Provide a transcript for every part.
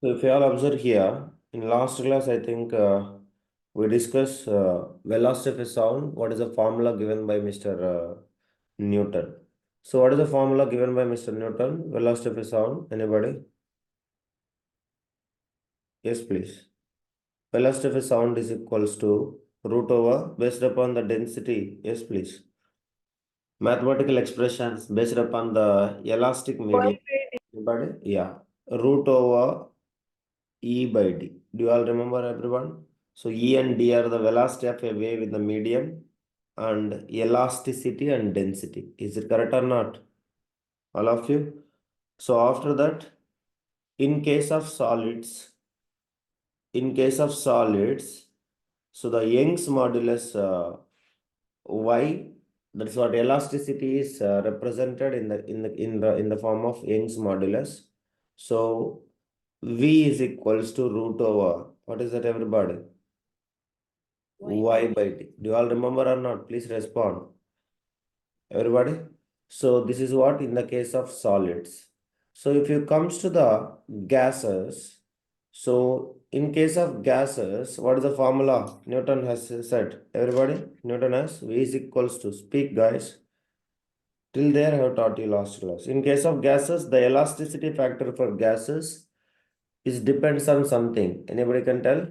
So if you all observe here, in last class, I think we discussed velocity of a sound. What is the formula given by Mr. Newton? So what is the formula given by Mr. Newton? Velocity of a sound. Anybody? Yes, please. Velocity of a sound is equals to root over based upon the density. Yes, please. Mathematical expressions based upon the elastic medium. Anybody? Yeah. Root over E by D. Do you all remember, everyone? So E and D are the velocity of a wave in the medium and elasticity and density. Is it correct or not? All of you? So after that, in case of solids, so the Young's modulus Y, that's what elasticity is represented in the form of Young's modulus. So V is equals to root over, what is that, everybody? Y by D. Do you all remember or not? Please respond. Everybody? So this is what in the case of solids. So if you comes to the gases, so in case of gases, what is the formula Newton has said? Everybody? Newton has V is equals to, speak guys. Till there I have taught you last class. In case of gases, the elasticity factor for gases is depends on something. Anybody can tell?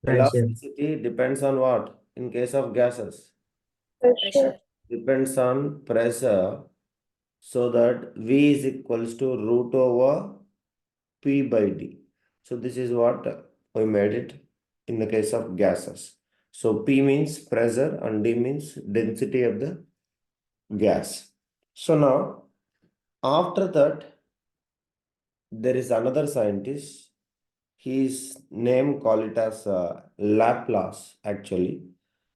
Pressure. Elasticity depends on what? In case of gases, Pressure. depends on pressure, so that V is equals to root over P by D. So this is what we made it in the case of gases. So P means pressure and D means density of the gas. So now, after that, there is another scientist. His name call it as Laplace actually.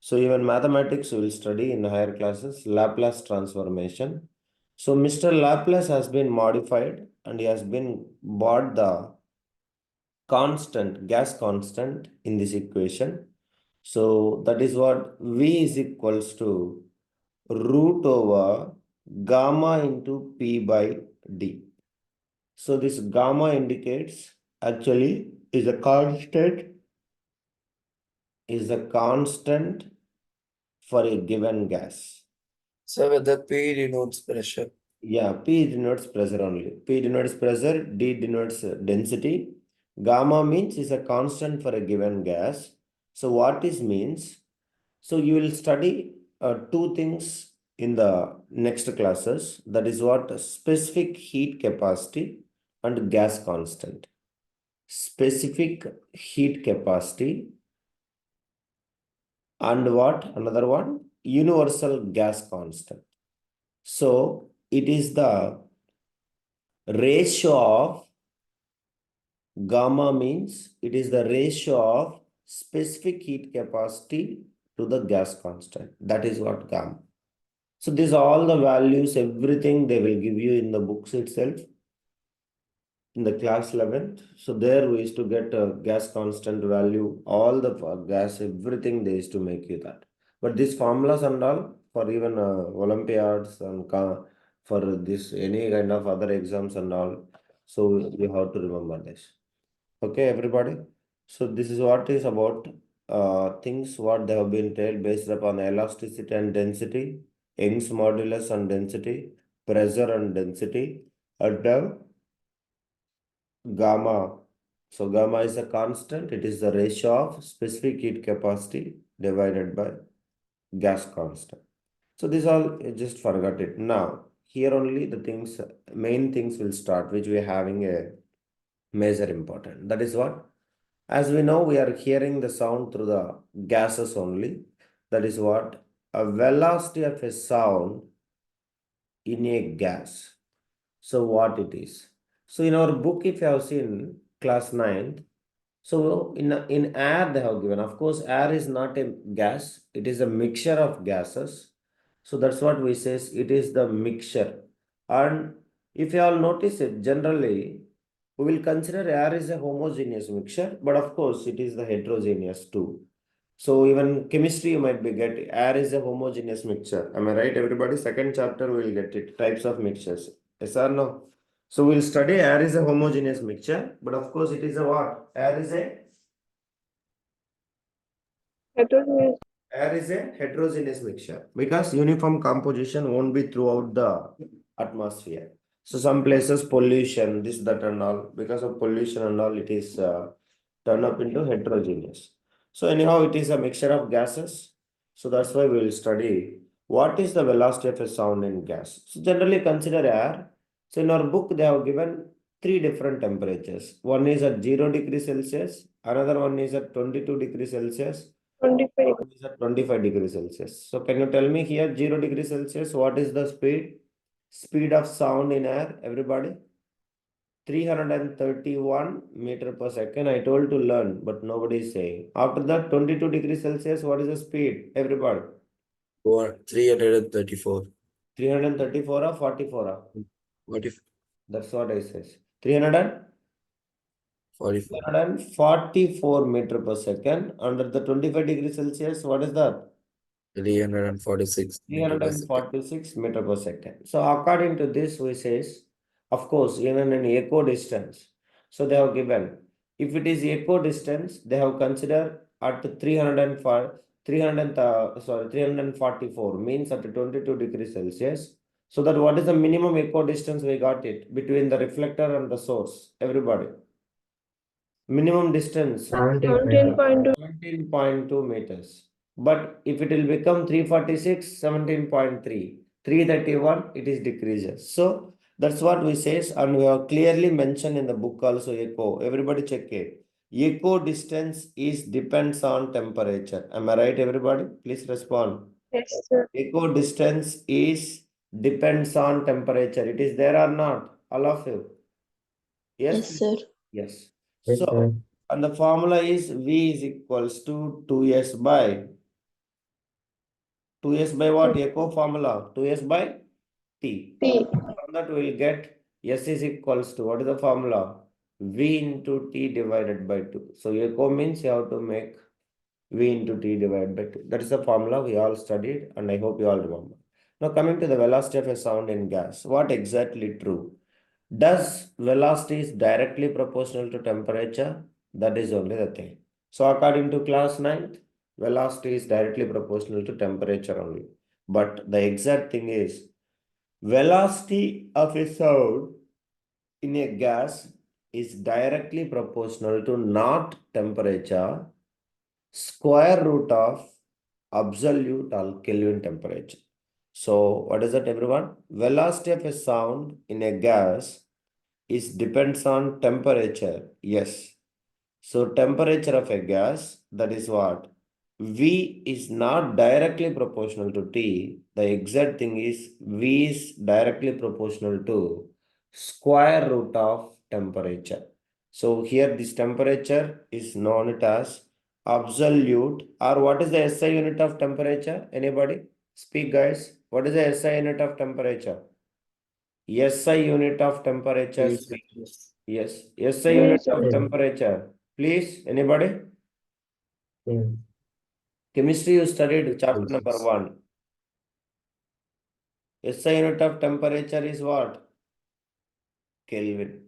So even mathematics we will study in higher classes, Laplace transformation. So Mr. Laplace has been modified and he has been brought the constant, gas constant in this equation. So that is what V is equals to root over gamma into P by D. So this gamma indicates actually is a constant for a given gas. So whether P denotes pressure. Yeah, P denotes pressure only. P denotes pressure, D denotes density. Gamma means is a constant for a given gas. So what this means? So you will study two things in the next classes. That is what specific heat capacity and gas constant. Specific heat capacity and what? Another one? Universal gas constant. So it is the ratio of gamma means it is the ratio of specific heat capacity to the gas constant. That is what gamma. So these all the values, everything they will give you in the books itself in the class 11th. So there we used to get a gas constant value, all the gas, everything they used to make you that. But these formulas and all for even Olympiads and for this any kind of other exams and all. So you have to remember this. Okay, everybody. So this is what is about things what they have been told based upon elasticity and density, Young's modulus and density, pressure and density, and gamma. So gamma is a constant. It is the ratio of specific heat capacity divided by gas constant. So this all you just forgot it. Now here only the things, main things will start, which we are having a major important. That is what? As we know, we are hearing the sound through the gases only. That is what? A velocity of a sound in a gas. So what it is? So in our book, if you have seen class 9th, so in air they have given, of course, air is not a gas, it is a mixture of gases. So that's what we says, it is the mixture. And if you all notice it, generally, we will consider air is a homogeneous mixture, but of course, it is the heterogeneous too. So even chemistry you might be getting, air is a homogeneous mixture. Am I right, everybody? Second chapter we will get it, types of mixtures. Yes or no? So we'll study air is a homogeneous mixture, but of course it is a what? Air is a Heterogeneous. Air is a heterogeneous mixture because uniform composition won't be throughout the atmosphere. So some places pollution, this, that and all, because of pollution and all, it is turned up into heterogeneous. So anyhow, it is a mixture of gases. So that's why we will study what is the velocity of a sound in gas. So generally consider air. So in our book, they have given three different temperatures. One is at 0 degrees Celsius, another one is at 22 degrees Celsius, 25. is at 25 degrees Celsius. So can you tell me here 0 degrees Celsius, what is the speed? Speed of sound in air, everybody? 331 meter per second. I told to learn, but nobody is saying. After that, 22 degrees Celsius, what is the speed? Everybody. 334. 334 or 44? What if That's what I says. 300? 44? 344 meter per second. Under the 25 degrees Celsius, what is that? 346 meter per second. 346 meter per second. So according to this, we says, of course, even in echo distance. So they have given, if it is echo distance, they have considered at 305, 300, 344 means at 22 degrees Celsius. So that what is the minimum echo distance we got it between the reflector and the source? Everybody. Minimum distance 17.2. 17.2 meters. But if it will become 346, 17.3, 331, it is decreases. So that's what we says, and we have clearly mentioned in the book also echo. Everybody check it. Echo distance is depends on temperature. Am I right, everybody? Please respond. Yes, sir. Echo distance is depends on temperature. It is there or not? All of you. Yes, Yes, sir. yes. Yes, So, sir. and the formula is V is equals to 2S by 2S by what? Echo formula 2S by T. T. From that we will get S is equals to what is the formula? V into T divided by 2. So echo means you have to make V into T divided by 2. That is the formula we all studied and I hope you all remember. Now coming to the velocity of a sound in gas. What exactly true? Does velocity is directly proportional to temperature? That is only the thing. So according to class 9th, velocity is directly proportional to temperature only. But the exact thing is, velocity of a sound in a gas is directly proportional to not temperature, square root of absolute or Kelvin temperature. So what is that, everyone? Velocity of a sound in a gas is depends on temperature. Yes. So temperature of a gas, that is what? V is not directly proportional to T. The exact thing is V is directly proportional to square root of temperature. So here this temperature is known as absolute, or what is the SI unit of temperature? Anybody? Speak, guys. What is the SI unit of temperature? SI unit of temperature. Yes, Speak. yes. Yes. SI unit Yes, sir. of temperature. Please, anybody? Yes, Chemistry you studied chapter number yes. 1. SI unit of temperature is what? Kelvin.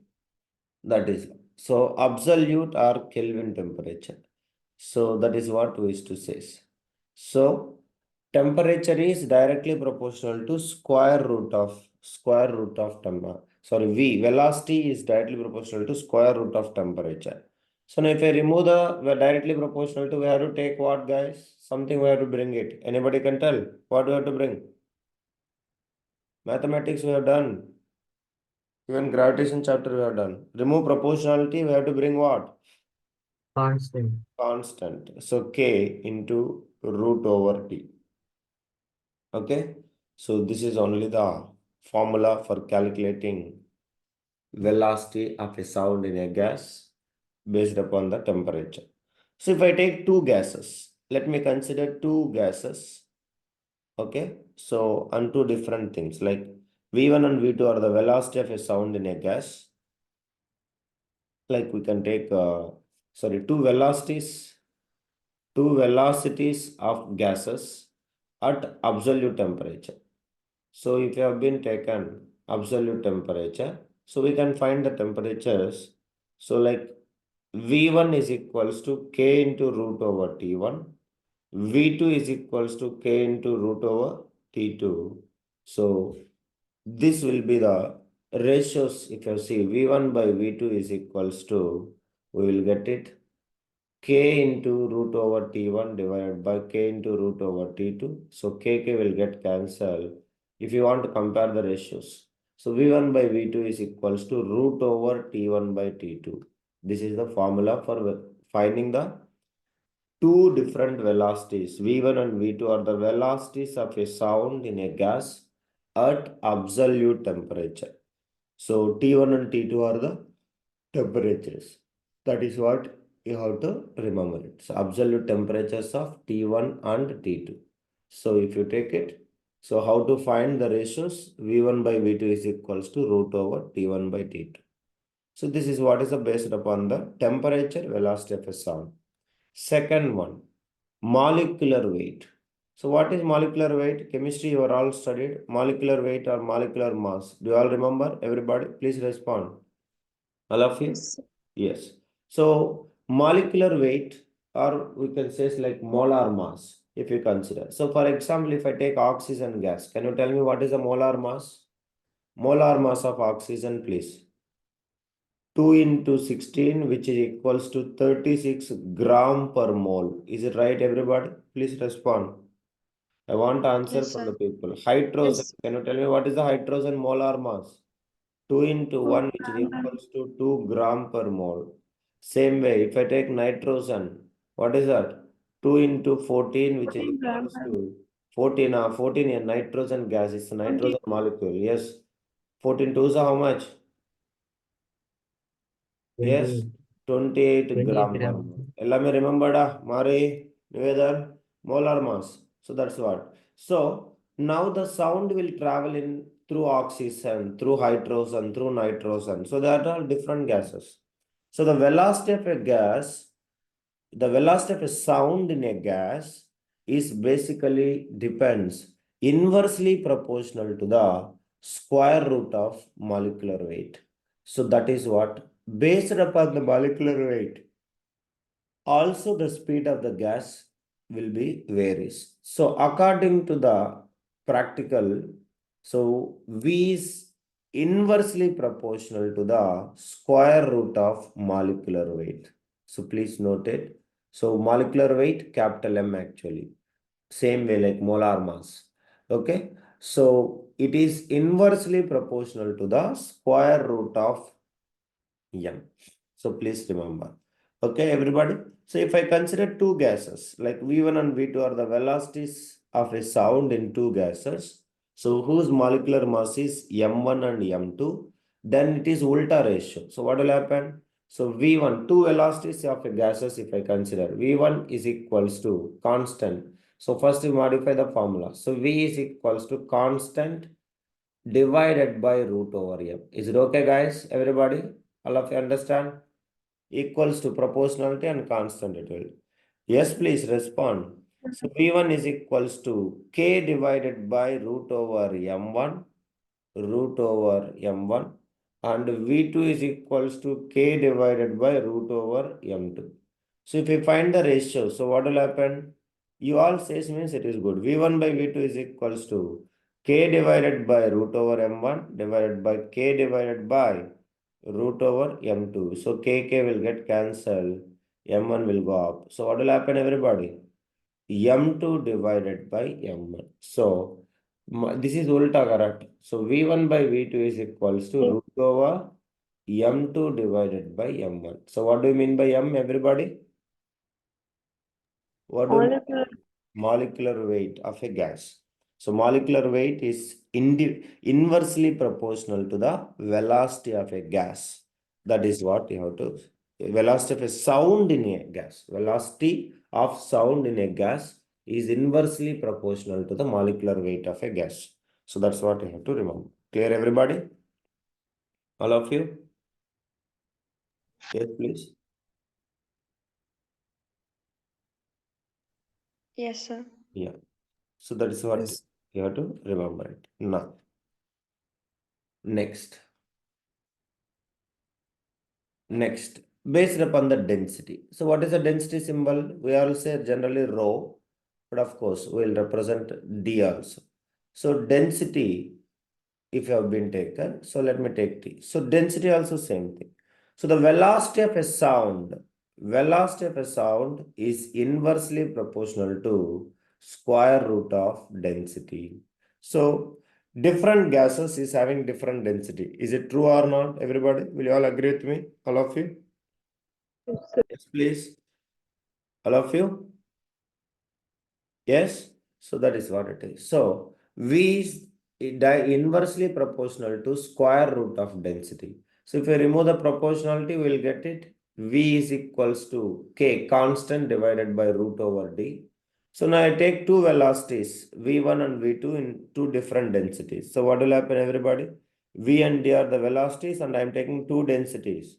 That is. So absolute or Kelvin temperature. So that is what we used to say. So temperature is directly proportional to square root of V. Velocity is directly proportional to square root of temperature. So now if I remove the directly proportional to, we have to take what, guys? Something we have to bring it. Anybody can tell what we have to bring? Mathematics we have done. Even gravitation chapter we have done. Remove proportionality, we have to bring what? Constant. Constant. So K into root over T. Okay. So this is only the formula for calculating velocity of a sound in a gas based upon the temperature. So if I take two gases, let me consider two gases. Okay. So on two different things like V1 and V2 are the velocity of a sound in a gas. Like we can take, two velocities of gases at absolute temperature. So if you have been taken absolute temperature, So we can find the temperatures. So like V1 is equals to K into root over T1. V2 is equals to K into root over T2. So this will be the ratios. If you see V1 by V2 is equals to, we will get it K into root over T1 divided by K into root over T2. So KK will get cancelled if you want to compare the ratios. So V1 by V2 is equals to root over T1 by T2. This is the formula for finding the two different velocities. V1 and V2 are the velocities of a sound in a gas at absolute temperature. So T1 and T2 are the temperatures. That is what you have to remember it. So absolute temperatures of T1 and T2. So if you take it, so how to find the ratios? V1 by V2 is equals to root over T1 by T2. So this is what is based upon the temperature velocity of a sound. Second one, molecular weight. So what is molecular weight? Chemistry you are all studied. Molecular weight or molecular mass. Do you all remember? Everybody, please respond. All of you? Yes, sir. Yes. So molecular weight, or we can say it's like molar mass, if you consider. So for example, if I take oxygen gas, can you tell me what is the molar mass? Molar mass of oxygen, please. 2 into 16, which is equals to 36 gram per mole. Is it right, everybody? Please respond. I want answer Yes, from the sir. people. Hydrogen, Yes. can you tell me what is the hydrogen molar mass? 2 into 1, 2 which is gram per equals to 2 gram per mole. Same way, if I take nitrogen, what is that? 2 into 14, which is 14 gram equals per to 14, 14 a nitrogen gas, it's a 20 nitrogen molecule. Yes. 14 2 is how much? Yes, 28 28 gram per grams. mole. Ellame remembered, Mari, Nivedan, molar mass. So that's what. So now the sound will travel in through oxygen, through hydrogen, through nitrogen. So that are different gases. So the velocity of a gas, the velocity of a sound in a gas is basically depends inversely proportional to the square root of molecular weight. So that is what, based upon the molecular weight, also the speed of the gas will be varies. So according to the practical, so V is inversely proportional to the square root of molecular weight. So please note it. So molecular weight, capital M actually. Same way like molar mass. Okay. So it is inversely proportional to the square root of M. So please remember. Okay, everybody. So if I consider two gases, like V1 and V2 are the velocities of a sound in two gases. So whose molecular mass is M1 and M2, then it is ulta ratio. So what will happen? So V1, two velocities of a gases, if I consider V1 is equals to constant. So first we modify the formula. So V is equals to constant divided by root over M. Is it okay, guys? Everybody? All of you understand? Equals to proportionality and constant it will. Yes, please respond. So V1 is equals to K divided by root over M1, root over M1, and V2 is equals to K divided by root over M2. So if you find the ratio, so what will happen? You all says means it is good. V1 by V2 is equals to K divided by root over M1 divided by K divided by root over M2. So KK will get cancelled. M1 will go up. So what will happen, everybody? M2 divided by M1. So this is ulta correct. So V1 by V2 is equals to root over M2 divided by M1. So what do you mean by M, everybody? What do you mean? molecular. Molecular weight of a gas. So molecular weight is inversely proportional to the velocity of a gas. That is what you have to, velocity of a sound in a gas. Velocity of sound in a gas is inversely proportional to the molecular weight of a gas. So that's what you have to remember. Clear, everybody? All of you? Yes, please. Yes, sir. Yeah. So that is what Yes. you have to remember it. Now, next. Next, based upon the density. So what is the density symbol? We all say generally rho, but of course we'll represent D also. So density, if you have been taken, so let me take T. So density also same thing. So the velocity of a sound is inversely proportional to square root of density. So different gases is having different density. Is it true or not? Everybody, will you all agree with me? All of you? Yes, sir. Yes, please. All of you? Yes? So that is what it is. So V is inversely proportional to square root of density. So if you remove the proportionality, we will get it. V is equals to K, constant divided by root over D. So now I take two velocities, V1 and V2 in two different densities. So what will happen, everybody? V and D are the velocities and I am taking two densities.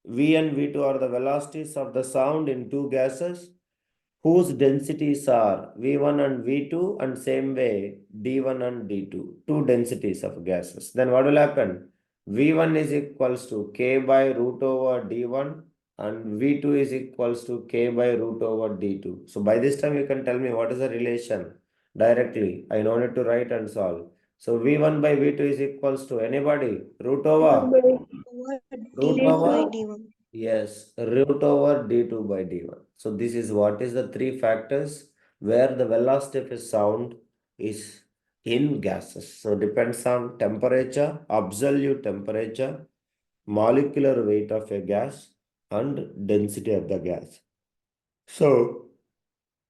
V and V2 are the velocities of the sound in two gases whose densities are V1 and V2 and same way D1 and D2, two densities of gases. Then what will happen? V1 is equals to K by root over D1 and V2 is equals to K by root over D2. So by this time you can tell me what is the relation directly. I don't need to write and solve. So V1 by V2 is equals to anybody? Root over? Over Root D2 by over? D1. Yes, root over d2 by d1. So this is what is the three factors where the velocity of a sound is in gases. So depends on temperature, absolute temperature, molecular weight of a gas, and density of the gas. So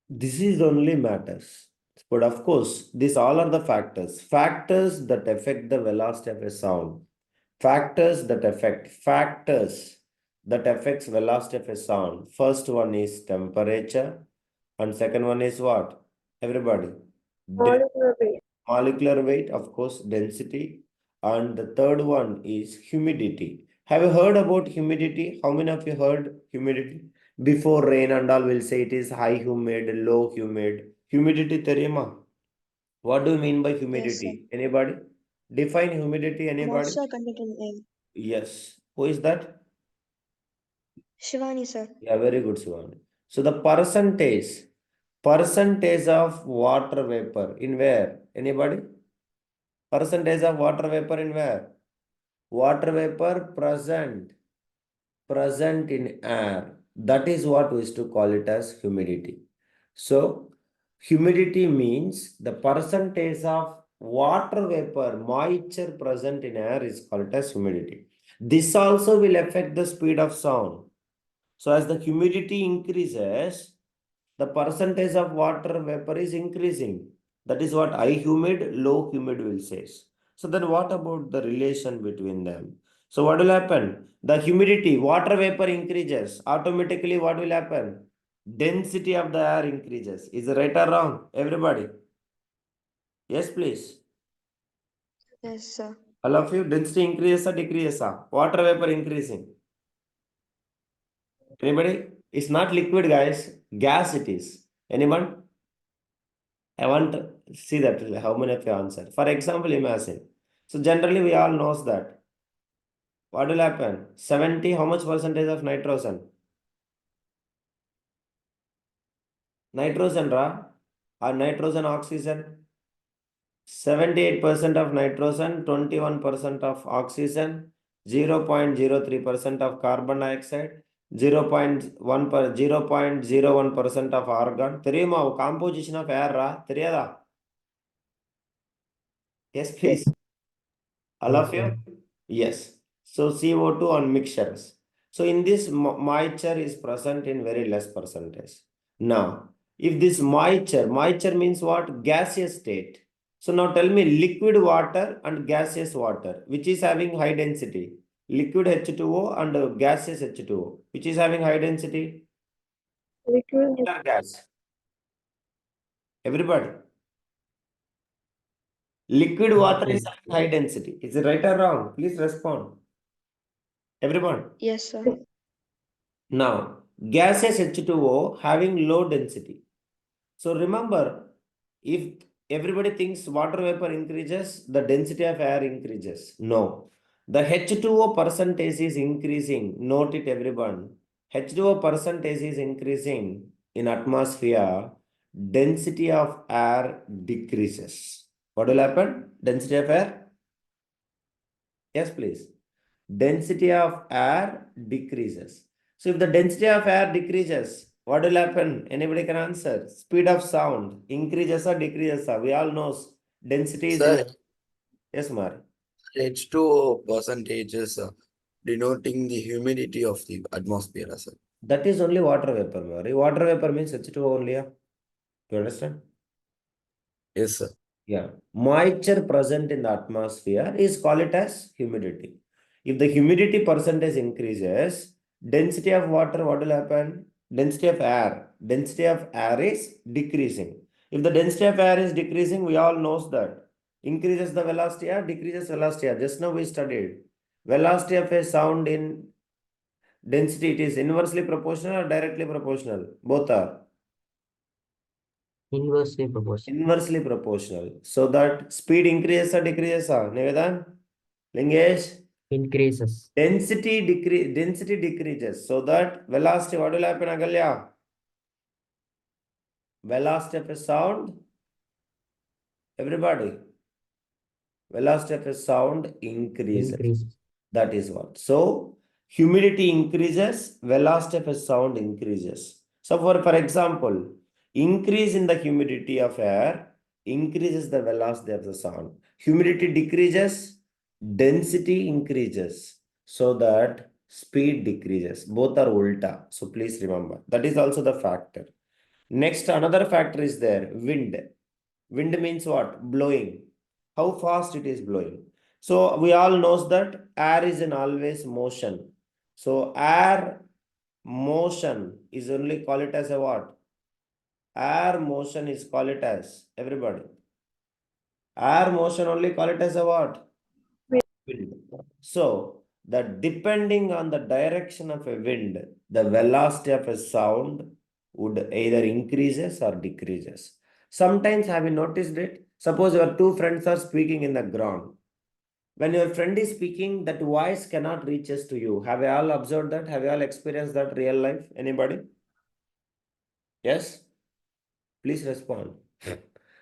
this is only matters. But of course, these all are the factors. Factors that affect the velocity of a sound. Factors that affects velocity of a sound. First one is temperature, and second one is what? Everybody. Molecular weight. Molecular weight, of course, density, and the third one is humidity. Have you heard about humidity? How many of you heard humidity? Before rain and all, will say it is high humid, low humid. Humidity, தெரியுமா? What do you mean by Yes, sir. humidity? Anybody? Define humidity, anybody? Moisture content in air. Yes. Who is that? Shivani, sir. Yeah, very good, Shivani. So the percentage of water vapor in where? Anybody? Percentage of water vapor in where? Water vapor present in air. That is what we used to call it as humidity. So humidity means the percentage of water vapor, moisture present in air is called as humidity. This also will affect the speed of sound. So as the humidity increases, the percentage of water vapor is increasing. That is what high humid, low humid will say. So then what about the relation between them? So what will happen? The humidity, water vapor increases. Automatically what will happen? Density of the air increases. Is it right or wrong? Everybody? Yes, please. Yes, sir. All of you, density increases or decreases? Water vapor increasing. Anybody? It's not liquid, guys. Gas it is. Anyone? I want to see that how many of you answer. For example, imagine. So generally we all knows that. What will happen? 70, how much percentage of nitrogen? Nitrogen, ra? Or nitrogen oxygen? 78% of nitrogen, 21% of oxygen, 0.03% of carbon dioxide, 0.01% of argon. தெரியுமா composition of air ரா தெரியாதா? Yes, please. All of you? Yes. So CO2 on mixtures. So in this moisture is present in very less percentage. Now, if this moisture means what? Gaseous state. So now tell me liquid water and gaseous water, which is having high density? Liquid H2O and gaseous H2O, which is having high density? Liquid. Liquid or gas? Everybody. Liquid water is having high density. Is it right or wrong? Please respond. Everyone. Yes, sir. Now, gaseous H2O having low density. So remember, if everybody thinks water vapor increases, the density of air increases. No. The H2O percentage is increasing. Note it, everyone. H2O percentage is increasing in atmosphere. Density of air decreases. What will happen? Density of air? Yes, please. Density of air decreases. So if the density of air decreases, what will happen? Anybody can answer. Speed of sound increases or decreases? We all know density is in. Sir, Yes, Mari. H2O percentage is denoting the humidity of the atmosphere, sir. That is only water vapor, Mari. Water vapor means H2O only. Yeah? You understand? Yes, sir. Yeah. Moisture present in the atmosphere is called it as humidity. If the humidity percentage increases, density of water, what will happen? Density of air. Density of air is decreasing. If the density of air is decreasing, we all knows that. Increases the velocity or decreases velocity. Just now we studied. Velocity of a sound in density, it is inversely proportional or directly proportional? Both are. Inversely proportional. Inversely proportional. So that speed increases or decreases? Nivedan? Lingesh? Increases. Density decreases. So that velocity, what will happen, Agalya? Velocity of a sound. Everybody. Velocity of a sound increases. Increases. That is what. So humidity increases, velocity of a sound increases. So for example, increase in the humidity of air increases the velocity of the sound. Humidity decreases, density increases, so that speed decreases. Both are ulta. So please remember. That is also the factor. Next, another factor is there, wind. Wind means what? Blowing. How fast it is blowing. So we all knows that air is in always motion. So air motion is only call it as a what? Air motion is call it as, everybody. Air motion only call it as a what? Wind. So that depending on the direction of a wind, the velocity of a sound would either increases or decreases. Sometimes have you noticed it? Suppose your two friends are speaking in the ground. When your friend is speaking, that voice cannot reaches to you. Have you all observed that? Have you all experienced that real life? Anybody? Yes? Please respond.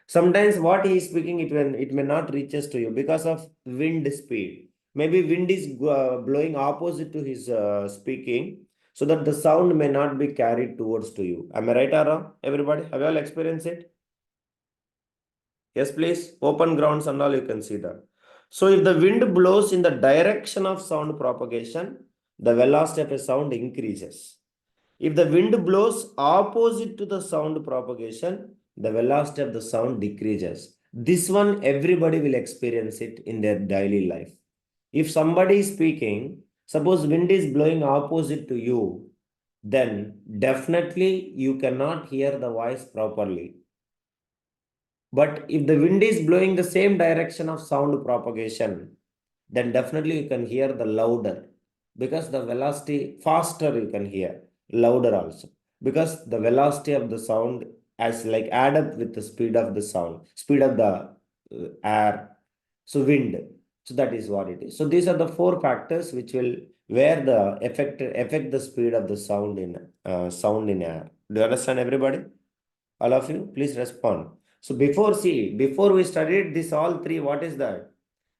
Sometimes what he is speaking, it may not reaches to you because of wind speed. Maybe wind is blowing opposite to his speaking, so that the sound may not be carried towards to you. Am I right or wrong? Everybody, have you all experienced it? Yes, please. Open grounds and all, you can see that. So if the wind blows in the direction of sound propagation, the velocity of a sound increases. If the wind blows opposite to the sound propagation, the velocity of the sound decreases. This one, everybody will experience it in their daily life. If somebody is speaking, suppose wind is blowing opposite to you, then definitely you cannot hear the voice properly. But if the wind is blowing the same direction of sound propagation, then definitely you can hear the louder, because the velocity faster you can hear, louder also, because the velocity of the sound as like add up with the speed of the sound, speed of the air, so wind. So that is what it is. So these are the four factors which will where the affect the speed of the sound in air. Do you understand, everybody? All of you, please respond. So before we studied this all three, what is that?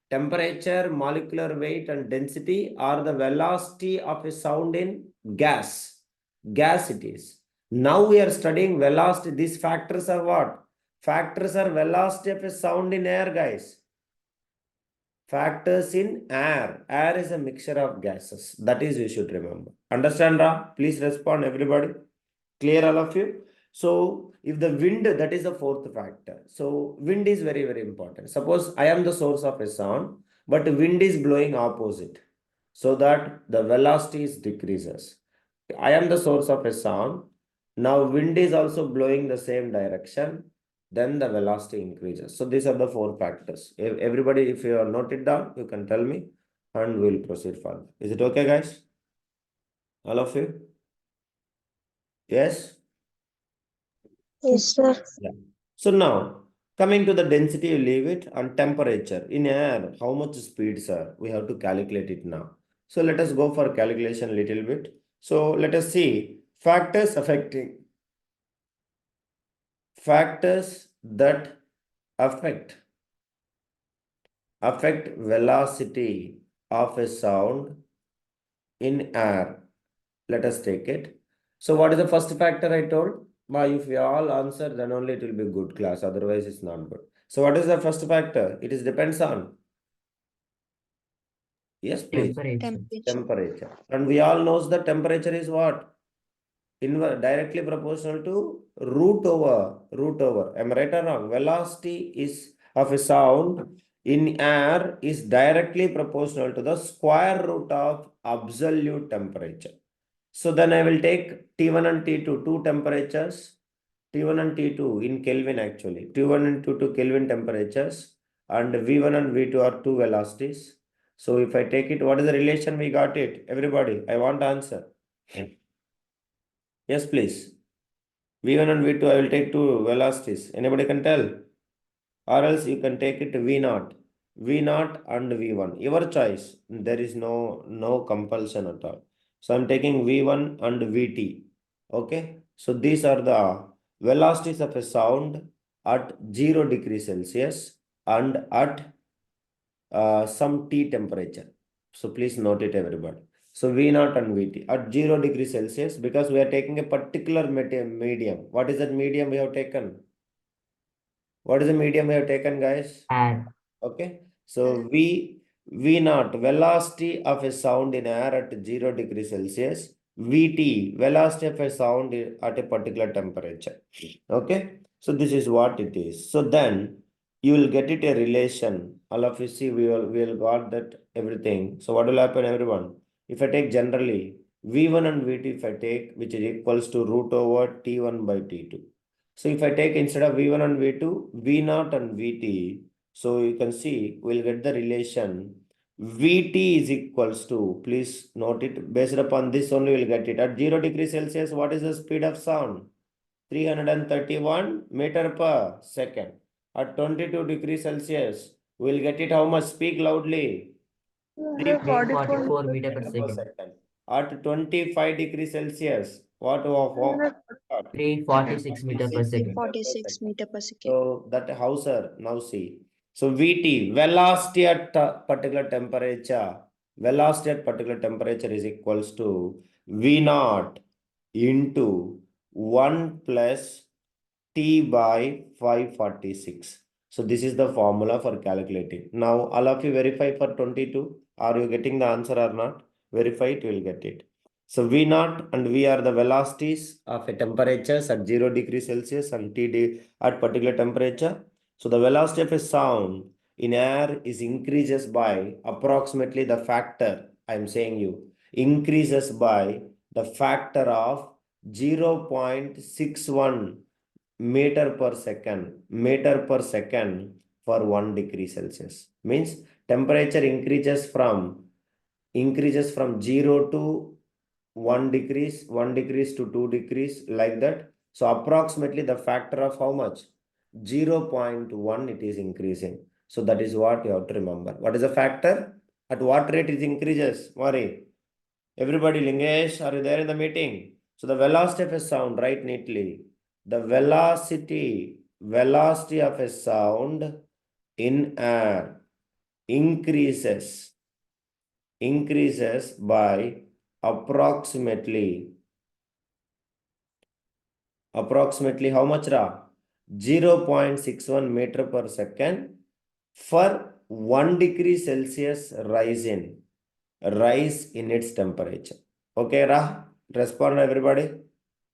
Temperature, molecular weight, and density are the velocity of a sound in gas. Gas it is. Now we are studying velocity. These factors are what? Factors are velocity of a sound in air, guys. Factors in air. Air is a mixture of gases. That is, you should remember. Understand, Ra? Please respond, everybody. Clear, all of you? So if the wind, that is the fourth factor. So wind is very, very important. Suppose I am the source of a sound, but wind is blowing opposite, so that the velocity decreases. I am the source of a sound. Now wind is also blowing the same direction. Then the velocity increases. So these are the four factors. Everybody, if you are noted down, you can tell me and we'll proceed further. Is it okay, guys? All of you? Yes? Yes, sir. Yeah. So now, Coming to the density, you leave it, and temperature. In air, how much speed, sir? We have to calculate it now. So let us go for calculation a little bit. So let us see factors that affect velocity of a sound in air. Let us take it. So what is the first factor I told? If we all answer, then only it will be good class. Otherwise, it's not good. So what is the first factor? It is depends on. Yes, please. Temperature. And we all knows the temperature is what? Directly proportional to root over. Am I right or wrong? Velocity is of a sound in air is directly proportional to the square root of absolute temperature. So then I will take T1 and T2, two temperatures, T1 and T2 in Kelvin actually, T1 and T2 Kelvin temperatures, and V1 and V2 are two velocities. So if I take it, what is the relation we got it? Everybody, I want to answer. Yes, please. V1 and V2, I will take two velocities. Anybody can tell? Or else you can take it V0. V0 and V1. Your choice. There is no compulsion at all. So I'm taking V1 and Vt. Okay. So these are the velocities of a sound at 0 degrees Celsius and at some T temperature. So please note it, everybody. So V0 and Vt at 0 degrees Celsius, because we are taking a particular medium. What is that medium we have taken? What is the medium we have taken, guys? Air. Okay. So V0, velocity of a sound in air at 0 degrees Celsius. Vt, velocity of a sound at a particular temperature. Okay. So this is what it is. So then you will get it a relation. All of you see, we will got that everything. So what will happen, everyone? If I take generally V1 and Vt, if I take, which is equals to root over T1 by T2. So if I take instead of V1 and V2, V0 and Vt, so you can see we'll get the relation Vt is equals to, please note it, based upon this only we'll get it. At 0 degrees Celsius, what is the speed of sound? 331 meter per second. At 22 degrees Celsius, we'll get it how much? Speak loudly. 344 344 meter per Meter per second. second. At 25 degrees Celsius, what? 346 meter per second. 46 meter per second. So that how, sir? Now see. So Vt, velocity at particular temperature, is equals to V0 into 1 plus T by 546. So this is the formula for calculating. Now all of you verify for 22. Are you getting the answer or not? Verify it, you will get it. So V0 and V are the velocities of a temperatures at 0 degrees Celsius and T at particular temperature. So the velocity of a sound in air is increases by approximately the factor, I am saying you, increases by the factor of 0.61 meter per second for 1 degree Celsius. Means temperature increases from 0 to 1 degrees, 1 degrees to 2 degrees, like that. So approximately the factor of how much? 0.1 it is increasing. So that is what you have to remember. What is the factor? At what rate it increases? Worry. Everybody, Lingesh, are you there in the meeting? So the velocity of a sound, write neatly. The velocity of a sound in air increases by approximately how much, Ra? 0.61 meter per second for 1 degree Celsius rise in its temperature. Okay, Ra? Respond, everybody.